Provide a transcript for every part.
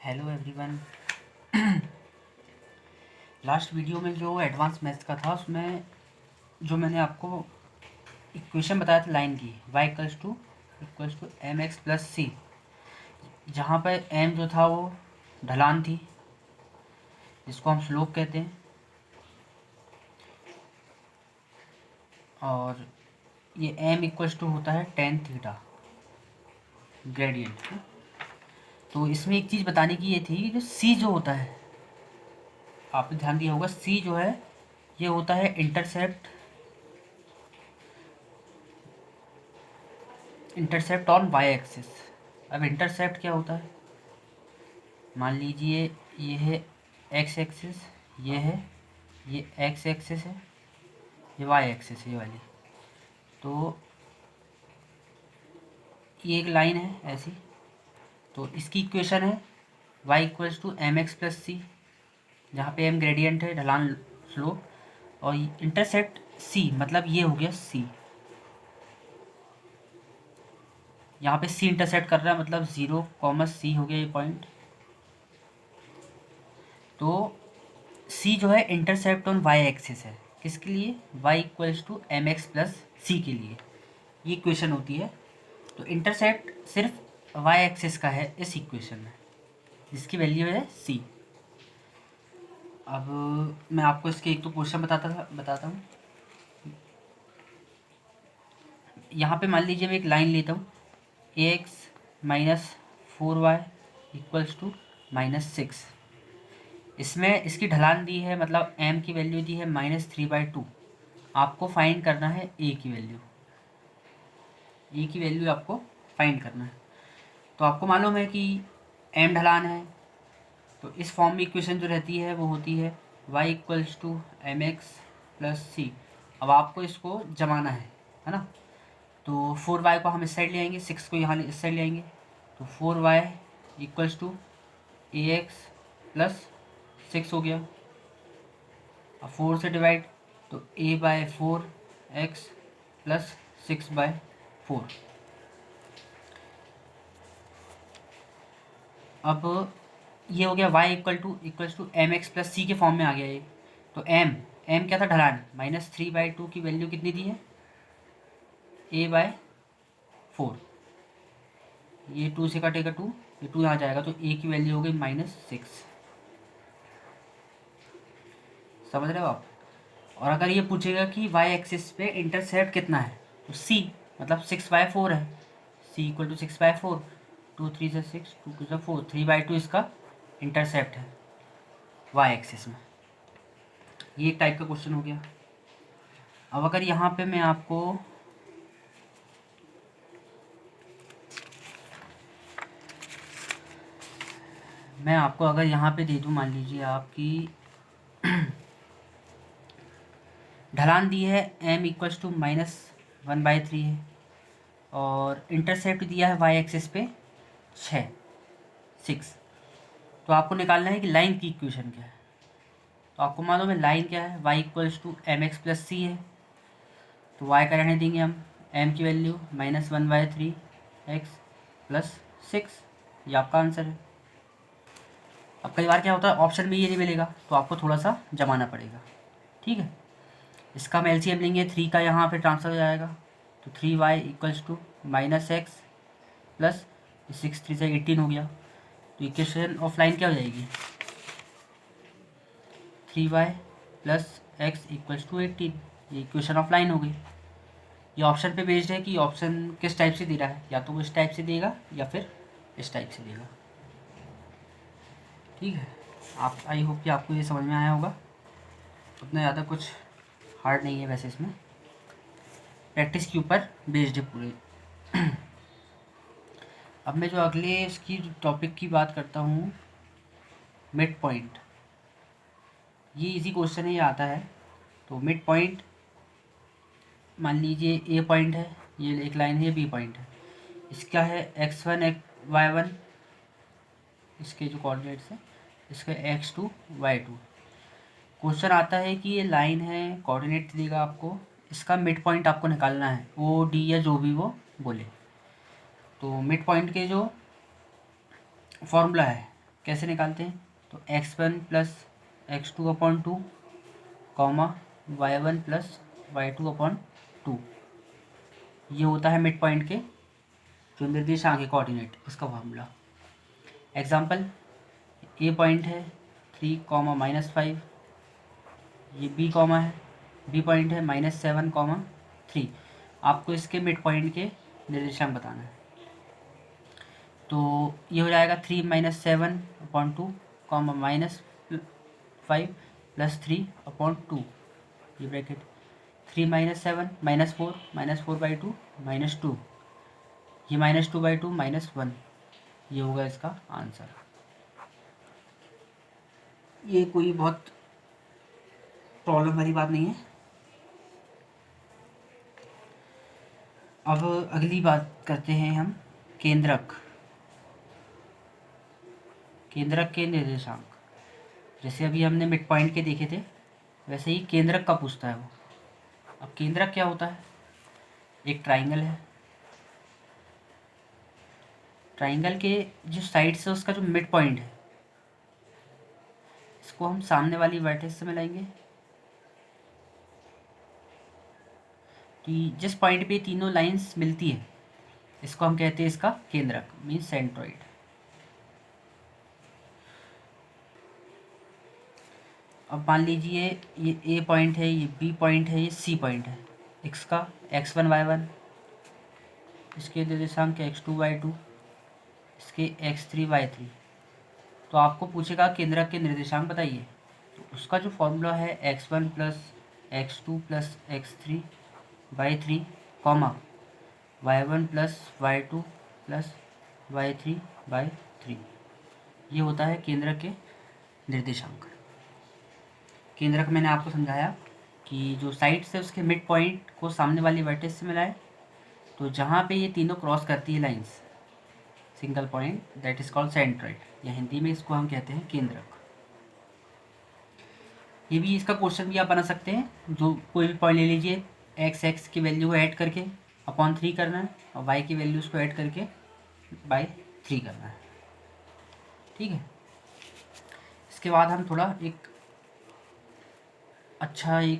Hello everyone. Last video में जो advance maths का था उसमें जो मैंने आपको इक्वेशन बताया था लाइन की y=टू एम एक्स प्लस सी, जहाँ पर m जो था वो ढलान थी जिसको हम स्लोप कहते हैं, और ये m होता है tan थीटा ग्रेडियंट। तो इसमें एक चीज़ बताने की ये थी कि जो c जो होता है, आपने ध्यान दिया होगा, c जो है ये होता है इंटरसेप्ट ऑन वाई एक्सिस। अब इंटरसेप्ट क्या होता है, मान लीजिए ये है एक्स एक्सिस, ये एक्स एक्सिस है, ये वाई एक्सिस है, ये वाली। तो ये एक लाइन है ऐसी, तो इसकी इक्वेशन है y=mx+c, जहाँ पे m ग्रेडियंट है, ढलान स्लोप, और इंटरसेप्ट c मतलब ये हो गया c। यहाँ पे c इंटरसेप्ट कर रहा है मतलब 0, c हो गया ये पॉइंट। तो c जो है इंटरसेप्ट ऑन y एक्सिस है, किसके लिए, y=mx+c के लिए, ये इक्वेशन होती है। तो इंटरसेप्ट सिर्फ y एक्सिस का है इस इक्वेशन में, जिसकी वैल्यू है c। अब मैं आपको इसके एक तो क्वेश्चन बताता हूँ। यहाँ पे मान लीजिए मैं एक लाइन लेता हूँ, ax-4y=-6। इसमें इसकी ढलान दी है, मतलब m की वैल्यू दी है -3/2। आपको फाइंड करना है a की वैल्यू, आपको फाइंड करना है। तो आपको मालूम है कि m ढलान है, तो इस फॉर्म में इक्वेशन जो रहती है वो होती है y=mx+c। अब आपको इसको जमाना है ना। तो 4y को हम इस साइड ले आएंगे, 6 को यहाँ इस साइड ले आएंगे, तो 4y=ax+6 हो गया। अब 4 से डिवाइड, तो a/4x+6/4। अब ये हो गया y=mx+c के फॉर्म में आ गया ये। तो m क्या था, ढलान, -3/2 की वैल्यू कितनी दी है, a/4। ये 2 से कटेगा 2, ये 2 यहाँ जाएगा, तो a की वैल्यू हो गई -6। समझ रहे हो आप। और अगर ये पूछेगा कि y एक्सिस पे इंटरसेप्ट कितना है, तो c मतलब 6/4 है, c=6/4, 2 3 से 6, 2 2 से 4, 3/2 इसका इंटरसेप्ट है y एक्सिस में। ये एक टाइप का क्वेश्चन हो गया। अब अगर यहाँ पे मैं आपको अगर यहाँ पे दे दूँ, मान लीजिए आपकी ढलान दी है m=-1/3 है, और इंटरसेप्ट दिया है y एक्सिस पे 6। तो आपको निकालना है कि लाइन की इक्वेशन क्या है। तो आपको मालूम है लाइन क्या है, y=mx+c है, तो y का रहने देंगे हम, m की वैल्यू -1/3x+6, ये आपका आंसर है। अब कई बार क्या होता है, ऑप्शन में ये नहीं मिलेगा, तो आपको थोड़ा सा जमाना पड़ेगा, ठीक है। इसका हम एलसीएम लेंगे, 3 का यहाँ पे ट्रांसफर हो जाएगा, तो 3y=-x प्लस 6 3 से 18 हो गया। तो इक्वेशन ऑफ लाइन क्या हो जाएगी, 3y + x = 18, ये इक्वेशन ऑफ लाइन हो गई। ये ऑप्शन पे बेस्ड है कि ऑप्शन किस टाइप से दे रहा है, या तो वो इस टाइप से देगा या फिर इस टाइप से देगा, ठीक है। आप, आई होप कि आपको ये समझ में आया होगा। उतना ज़्यादा कुछ हार्ड नहीं है वैसे, इसमें प्रैक्टिस के ऊपर बेस्ड है पूरे। अब मैं जो अगले इसकी टॉपिक की बात करता हूँ, मिड पॉइंट। ये इजी क्वेश्चन है, ये आता है। तो मिड पॉइंट, मान लीजिए ए पॉइंट है, ये एक लाइन है, बी पॉइंट है, इसका है x1 y1, इसके जो कोऑर्डिनेट्स हैं, इसका x2 y2। क्वेश्चन आता है कि ये लाइन है, कोऑर्डिनेट देगा आपको, इसका मिड पॉइंट आपको निकालना है, ओ डी या जो भी वो बोले। तो मिड पॉइंट के जो फॉर्मूला है, कैसे निकालते हैं, तो x1 plus x2 upon 2 comma y1 plus y2 upon 2, ये होता है मिड पॉइंट के जो निर्देशांक है कोऑर्डिनेट, इसका फार्मूला। एग्जांपल, ए पॉइंट है 3 कॉमा -5, ये बी कॉमा है, बी पॉइंट है -7 कॉमा 3। आपको इसके मिड पॉइंट के निर्देशांक बताना है। तो ये हो जाएगा 3 - 7 अपॉन 2 कॉमा -5 प्लस 3 अपॉन 2, ये ब्रैकेट 3 - 7 -4 -4/2 -2, ये -2/2 -1, ये होगा इसका आंसर। ये कोई बहुत प्रॉब्लम वाली बात नहीं है। अब अगली बात करते हैं हम केंद्रक के निर्देशांक। जैसे अभी हमने मिड पॉइंट के देखे थे, वैसे ही केंद्रक का पूछता है वो। अब केंद्रक क्या होता है, एक ट्राइंगल है, ट्राइंगल के जो साइड्स है उसका जो मिड पॉइंट है, इसको हम सामने वाली वर्टेक्स से मिलाएंगे। तो जिस पॉइंट पे तीनों लाइंस मिलती है, इसको हम कहते हैं इसका केंद्रक, मीन्स सेंट्रॉइड। अब मान लीजिए ये ए पॉइंट है, ये बी पॉइंट है, ये सी पॉइंट है। इसका x1 y1, इसके निर्देशांक x2 y2, इसके x3 y3। तो आपको पूछेगा केंद्रक के निर्देशांक बताइए, तो उसका जो फॉर्मूला है x1 plus x2 plus x3 y3 comma y1 plus y2 plus y3 y3, ये होता है केंद्रक के निर्देशांक। केंद्रक मैंने आपको समझाया कि जो साइड से उसके मिड पॉइंट को सामने वाली वर्टेक्स से मिलाए, तो जहाँ पे ये तीनों क्रॉस करती है lines, single point, that is called centroid, या हिंदी में इसको हम कहते हैं केंद्रक। ये भी इसका क्वेश्चन भी आप बना सकते हैं। जो कोई भी पॉइंट ले लीजिए, x की वैल्यू को ऐड करके अपॉन 3 करना है, और y की वैल्यू उसको ऐड करके बाय 3 करना है। ठीक है। इसके बाद हम थोड़ा एक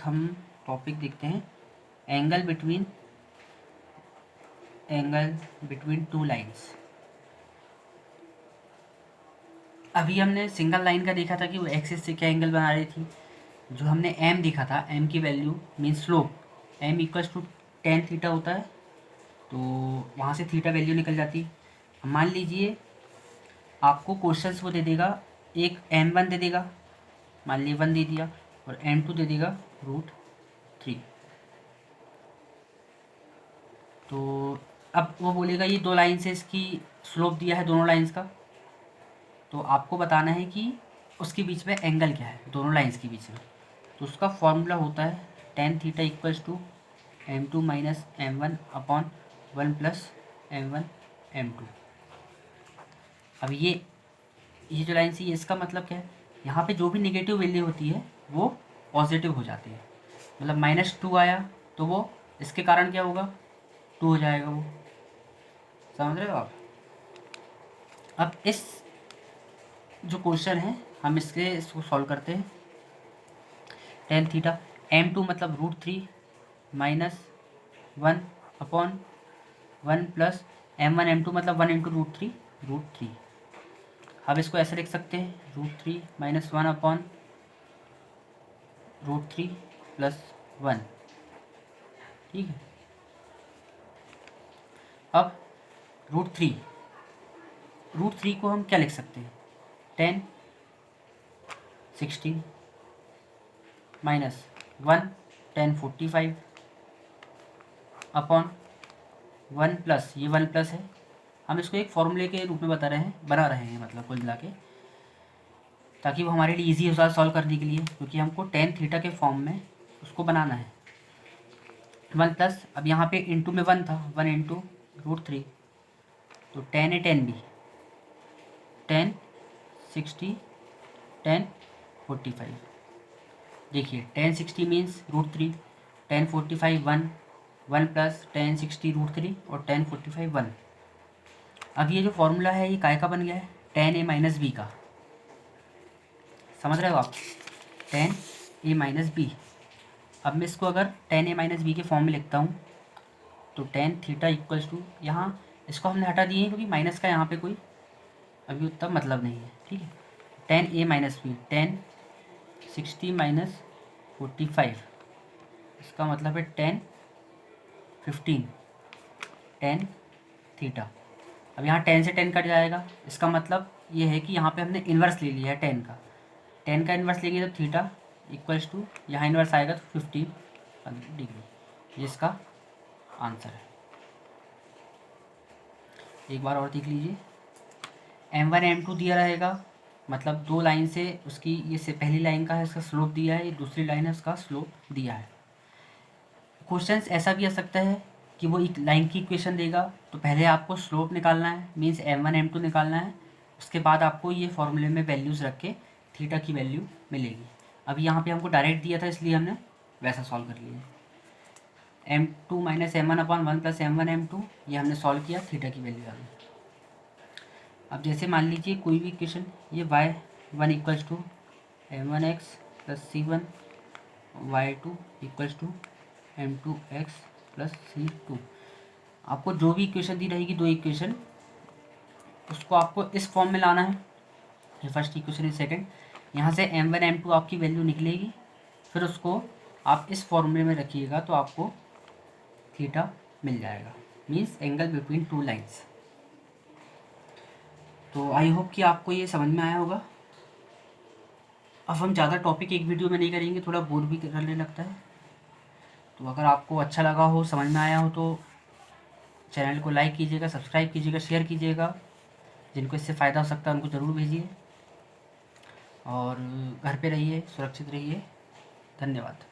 हम टॉपिक देखते हैं, एंगल बिटवीन टू लाइंस। अभी हमने सिंगल लाइन का देखा था कि वो एक्सिस से क्या एंगल बना रही थी। जो हमने m देखा था, m की value mean slope, m equals to tan theta होता है, तो वहाँ से थीटा वैल्यू निकल जाती है। मान लीजिए आपको क्वेश्चंस वो दे देगा, एक m1 दे देगा, मान लीजिए 1 दे दिया, और m2 दे देगा √3। तो अब वो बोलेगा ये दो लाइन से इसकी स्लोप दिया है, दोनों लाइंस का, तो आपको बताना है कि उसके बीच में एंगल क्या है, दोनों लाइंस के बीच में। तो उसका फॉर्मूला होता है tan theta equals to m2 minus m1 upon 1 plus m1 m2। अब ये जो लाइन सी, इसका मतलब क्या है, यहाँ पे जो भी नेगेटिव वैल्यू होती है वो पॉजिटिव हो जाती है। मतलब -2 आया तो वो इसके कारण क्या होगा, 2 हो जाएगा वो। समझ रहे हो आप। अब इस जो क्वेश्चन है हम इसको सॉल्व करते हैं। tan थीटा m2 मतलब √3 minus 1 upon 1 plus m1 m2 मतलब 1 इंटू √3। अब इसको ऐसे लिख सकते हैं, √3 माइनस 1 अपॉन √3 प्लस 1। ठीक है। अब √3 को हम क्या लिख सकते हैं, tan 60 minus 1 tan 45 upon 1 plus, ये 1 प्लस है, हम इसको एक फॉर्मूले के रूप में बना रहे हैं मतलब कुल मिला के, ताकि वो हमारे लिए इजी हो जाए सॉल्व करने के लिए, क्योंकि हमको tan थीटा के फॉर्म में उसको बनाना है। 1 प्लस, अब यहाँ पे इंटू में 1 था, 1 इंटू √3, तो tan है tan भी, tan 60 tan 45। देखिए tan 60 means √3, tan 45 1 plus tan 60 √3 और tan 45 1। अब ये जो फॉर्मूला है ये काय का बन गया है, tan a माइनस बी का। समझ रहे हो आप, tan a माइनस बी। अब मैं इसको अगर tan a माइनस बी के फॉर्म में लिखता हूँ तो tan थीटा इक्वल्स टू, यहाँ इसको हमने हटा दिए हैं क्योंकि माइनस का यहाँ पे कोई अभी उतना मतलब नहीं है, ठीक है। tan a minus B, tan 60 minus 45, इसका मतलब है tan 15 tan थीटा। अब यहाँ tan से tan कट जाएगा, इसका मतलब ये है कि यहाँ पे हमने इन्वर्स ले लिया है tan का इन्वर्स लेंगे तो थीटा इक्वल्स टू, यहाँ इन्वर्स आएगा तो 15 डिग्री, ये इसका आंसर है। एक बार और देख लीजिए, m1 m2 दिया रहेगा, मतलब दो लाइन से उसकी, ये से पहली लाइन का है इसका स्लोप दिया है, ये दूसरी लाइन है उसका स्लोप दिया है। क्वेश्चन ऐसा भी आ सकता है कि वो एक लाइन की इक्वेशन देगा तो पहले आपको स्लोप निकालना है, मीन्स m1 m2 निकालना है, उसके बाद आपको ये फॉर्मूले में वैल्यूज़ रख के थीटा की वैल्यू मिलेगी। अब यहाँ पे हमको डायरेक्ट दिया था इसलिए हमने वैसा सॉल्व कर लिया। m2 minus m1 upon 1 plus m1 m2, ये हमने सॉल्व किया, थीटा की वैल्यू आ गई। अब जैसे मान लीजिए कोई भी इक्वेशन, ये y1 equals to m1x plus c1, y2 equals to m2x plus c2। आपको जो भी इक्वेशन दी रहेगी, दो इक्वेशन, उसको आपको इस फॉर्म में लाना है, ये फर्स्ट इक्वेशन है, सेकंड, यहाँ से m1 m2 आपकी वैल्यू निकलेगी, फिर उसको आप इस फॉर्मूले में रखिएगा तो आपको थीटा मिल जाएगा, means angle between two lines. तो आई होप कि आपको ये समझ में आया होगा। अब हम ज़्यादा टॉपिक एक वीडियो में नहीं करेंगे, थोड़ा बोर भी करने लगता है। तो अगर आपको अच्छा लगा हो, समझ में आया हो तो चैनल को लाइक कीजिएगा, सब्सक्राइब कीजिएगा, शेयर कीजिएगा, जिनको इससे फ़ायदा हो सकता है उनको ज़रूर भेजिए, और घर पे रहिए, सुरक्षित रहिए। धन्यवाद।